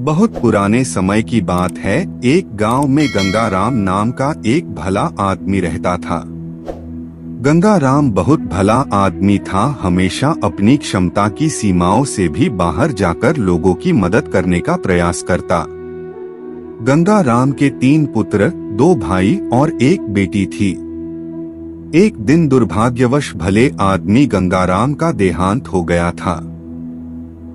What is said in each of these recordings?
बहुत पुराने समय की बात है। एक गांव में गंगाराम नाम का एक भला आदमी रहता था। गंगाराम बहुत भला आदमी था, हमेशा अपनी क्षमता की सीमाओं से भी बाहर जाकर लोगों की मदद करने का प्रयास करता। गंगाराम के 3 पुत्र, 2 भाई और 1 बेटी थी। एक दिन दुर्भाग्यवश भले आदमी गंगाराम का देहांत हो गया था।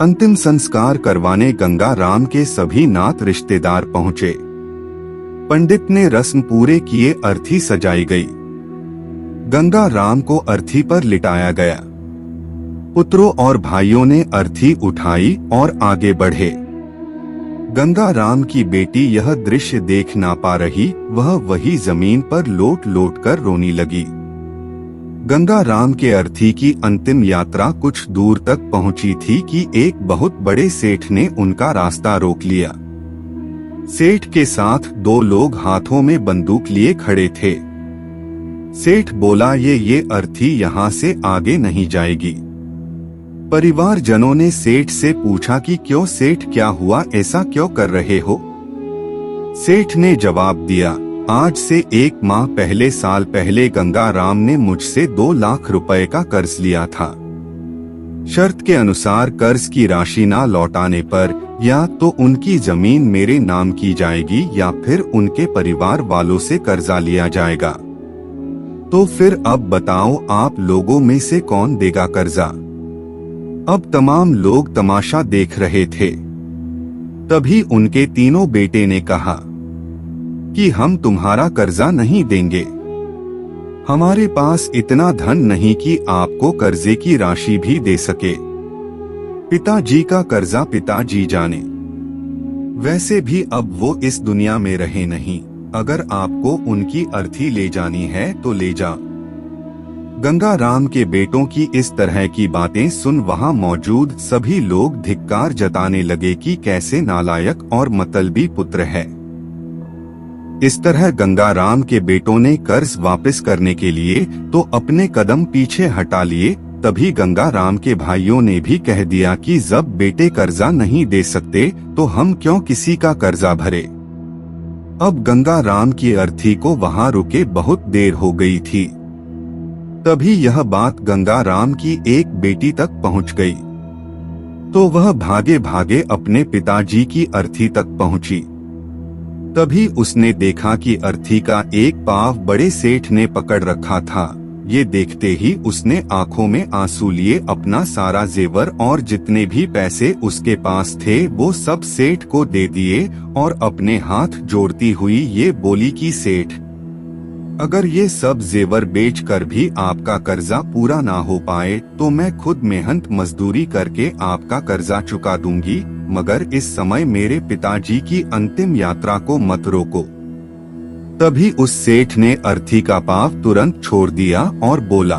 अंतिम संस्कार करवाने गंगाराम के सभी नात रिश्तेदार पहुंचे। पंडित ने रस्म पूरे किए, अर्थी सजाई गई। गंगाराम को अर्थी पर लिटाया गया। पुत्रों और भाइयों ने अर्थी उठाई और आगे बढ़े। गंगाराम की बेटी यह दृश्य देख ना पा रही, वह वही जमीन पर लोट लोट कर रोने लगी। गंगाराम के अर्थी की अंतिम यात्रा कुछ दूर तक पहुंची थी कि एक बहुत बड़े सेठ ने उनका रास्ता रोक लिया। सेठ के साथ 2 लोग हाथों में बंदूक लिए खड़े थे। सेठ बोला, ये अर्थी यहाँ से आगे नहीं जाएगी। परिवारजनों ने सेठ से पूछा कि क्यों सेठ, क्या हुआ, ऐसा क्यों कर रहे हो? सेठ ने जवाब दिया, आज से 1 माह पहले, साल पहले गंगाराम ने मुझसे 2 लाख रुपए का कर्ज लिया था। शर्त के अनुसार कर्ज की राशि ना लौटाने पर या तो उनकी जमीन मेरे नाम की जाएगी या फिर उनके परिवार वालों से कर्जा लिया जाएगा। तो फिर अब बताओ, आप लोगों में से कौन देगा कर्जा? अब तमाम लोग तमाशा देख रहे थे। तभी उनके तीनों बेटे ने कहा कि हम तुम्हारा कर्जा नहीं देंगे। हमारे पास इतना धन नहीं कि आपको कर्जे की राशि भी दे सके। पिताजी का कर्जा पिताजी जाने। वैसे भी अब वो इस दुनिया में रहे नहीं। अगर आपको उनकी अर्थी ले जानी है तो ले जा। गंगाराम के बेटों की इस तरह की बातें सुन वहां मौजूद सभी लोग धिक्कार जताने लगे कि कैसे नालायक और मतलबी पुत्र है। इस तरह गंगाराम के बेटों ने कर्ज वापस करने के लिए तो अपने कदम पीछे हटा लिए। तभी गंगाराम के भाइयों ने भी कह दिया कि जब बेटे कर्जा नहीं दे सकते तो हम क्यों किसी का कर्जा भरे। अब गंगाराम की अर्थी को वहां रुके बहुत देर हो गई थी। तभी यह बात गंगाराम की एक बेटी तक पहुंच गई। तो वह भागे भागे अपने पिताजी की अर्थी तक पहुंची। तभी उसने देखा कि अर्थी का एक पांव बड़े सेठ ने पकड़ रखा था। ये देखते ही उसने आंखों में आंसू लिए अपना सारा जेवर और जितने भी पैसे उसके पास थे वो सब सेठ को दे दिए और अपने हाथ जोड़ती हुई ये बोली कि सेठ, अगर ये सब जेवर बेचकर भी आपका कर्जा पूरा ना हो पाए तो मैं खुद मेहनत मजदूरी करके आपका कर्जा चुका दूंगी, मगर इस समय मेरे पिताजी की अंतिम यात्रा को मत रोको। तभी उस सेठ ने अर्थी का पांव तुरंत छोड़ दिया और बोला,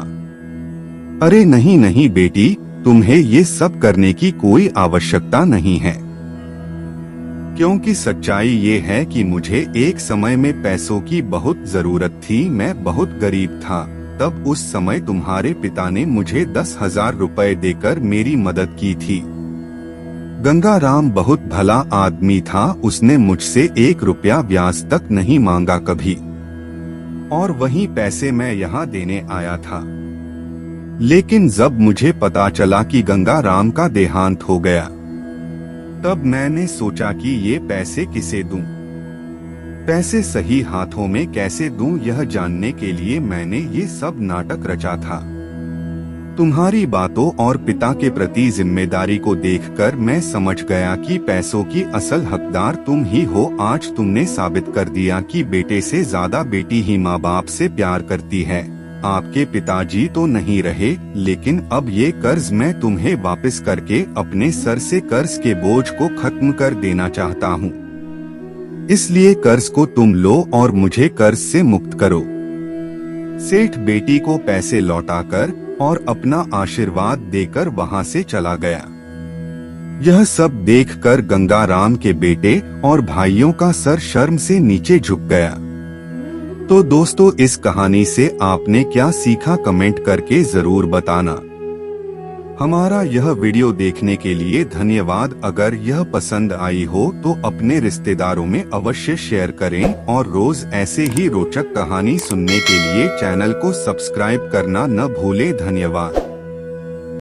अरे नहीं नहीं बेटी, तुम्हें ये सब करने की कोई आवश्यकता नहीं है। क्योंकि सच्चाई ये है कि मुझे एक समय में पैसों की बहुत जरूरत थी, मैं बहुत गरीब था। तब उस समय तुम्हारे पिता ने मुझे 10,000 रुपए देकर मेरी मदद की थी। गंगाराम बहुत भला आदमी था, उसने मुझसे 1 रुपया ब्याज तक नहीं मांगा कभी, और वही पैसे मैं यहाँ देने आया था। लेकिन जब मुझे पता चला कि गंगाराम का देहांत हो गया, तब मैंने सोचा कि ये पैसे किसे दूं? पैसे सही हाथों में कैसे दूं, यह जानने के लिए मैंने ये सब नाटक रचा था। तुम्हारी बातों और पिता के प्रति जिम्मेदारी को देखकर मैं समझ गया कि पैसों की असल हकदार तुम ही हो। आज तुमने साबित कर दिया कि बेटे से ज्यादा बेटी ही माँ बाप से प्यार करती है। आपके पिताजी तो नहीं रहे, लेकिन अब ये कर्ज मैं तुम्हें वापस करके अपने सर से कर्ज के बोझ को खत्म कर देना चाहता हूँ। इसलिए कर्ज को तुम लो और मुझे कर्ज से मुक्त करो। सेठ बेटी को पैसे लौटाकर और अपना आशीर्वाद देकर वहां से चला गया। यह सब देखकर गंगाराम के बेटे और भाइयों का सर शर्म से नीचे झुक गया। तो दोस्तों, इस कहानी से आपने क्या सीखा, कमेंट करके जरूर बताना। हमारा यह वीडियो देखने के लिए धन्यवाद। अगर यह पसंद आई हो तो अपने रिश्तेदारों में अवश्य शेयर करें और रोज ऐसे ही रोचक कहानी सुनने के लिए चैनल को सब्सक्राइब करना न भूलें। धन्यवाद।